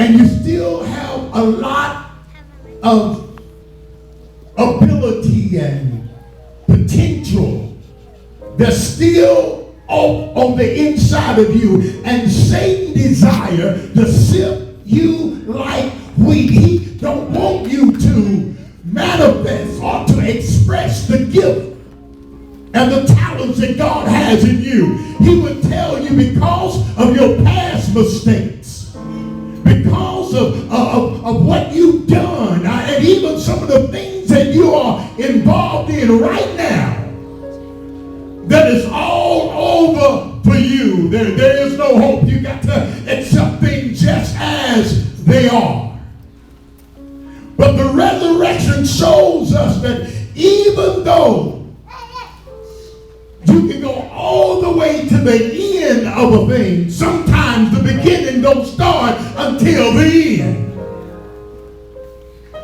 and you still have a lot of ability and potential that's still on the inside of you, and Satan desire to sift you like wheat. He don't want you to manifest or to express the gift and the talents that God has in you. He would tell you, because of your past mistakes, because of what you've done, and even some of the things that you are involved in right now, that is all over for you. There is no hope. You got to accept things just as they are. But the resurrection shows us that even though you can go all the way to the end of a thing, sometimes the beginning don't start until the end.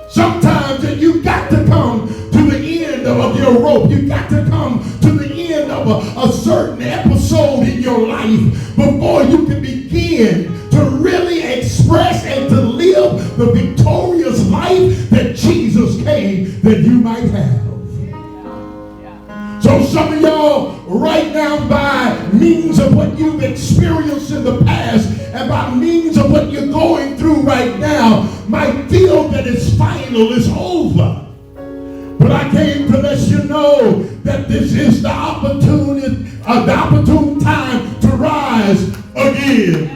Sometimes you got to come to the end of your rope. You got to come to the end of a certain episode in your life before you can begin to really express and to live the victorious life that Jesus came that you might have. So some of y'all right now, by means of what you've experienced in the past and by means of what you're going through right now, might feel that it's final, it's over. But I came to let you know that this is the opportunity, the opportune time to rise again.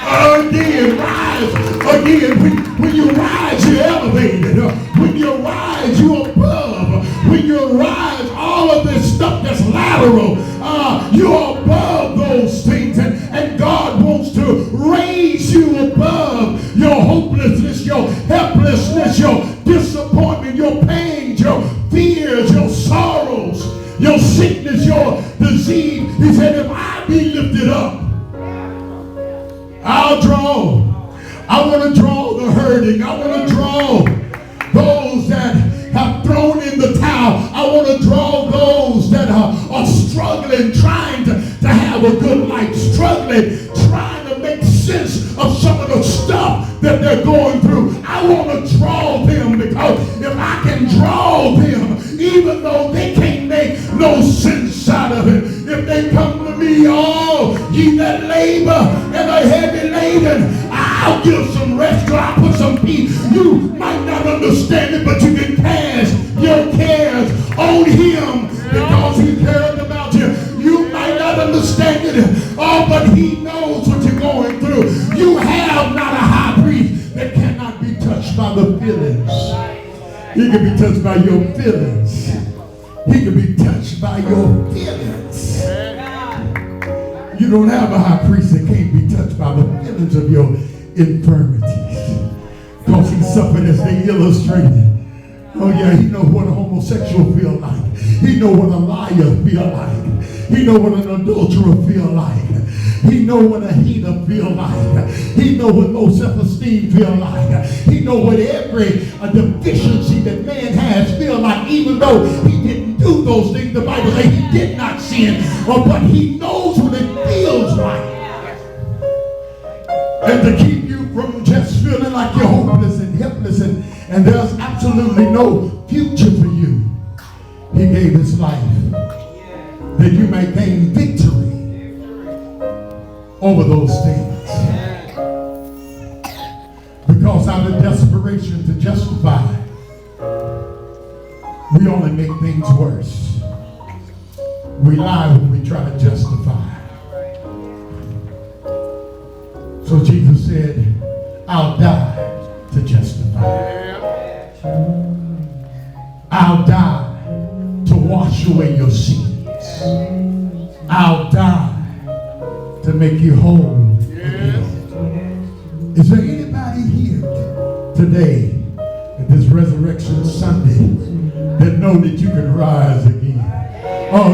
Again, rise again. When you rise, you're elevated. When you rise, you're above. When you rise, all of this stuff that's lateral, you're above those things. And God wants to raise you above your hopelessness, your helplessness, your disappointment, your pain, your fears, your sorrows, your sickness, your disease. He said, if I be lifted up, I'll draw. I want to draw the hurting. I want to draw those that have thrown in the towel. I want to draw those that are struggling, trying to have a good life, struggling, trying to make sense of some of the stuff that they're going through. I want to draw them, because if I can draw them, even though they can't make no sense out of it, if they come to me, all ye that labor and are heavy laden, I'll give some rest, or I'll put some peace. You might not understand it, but you can cast your cares on him because he cares about you. You might not understand it, but he knows what you're going through. You have not a high priest that cannot be touched by the feelings. He can be touched by your feelings. He can be touched by your feelings. You don't have a high priest that can't be touched by the feelings of your infirmities, because he suffered as they illustrated. Oh yeah, he knows what a homosexual feel like. He knows what a liar feel like. He knows what an adulterer feel like. He knows what a hater feel like. He knows what low self-esteem feel like. He knows what every deficiency that man has feel like, even though he didn't do those things. The Bible says he did not sin, but he knows what it feels like. And to keep you from just feeling like you're hopeless and helpless and there's absolutely no future for you, he gave his life that you may gain victory over those things. Because out of desperation to justify, we only make things worse. We lie when we try to justify. So Jesus said, I'll die to justify. I'll die to wash away your sins. I'll die to make you whole. Is there anybody here today at this Resurrection Sunday that know that you can rise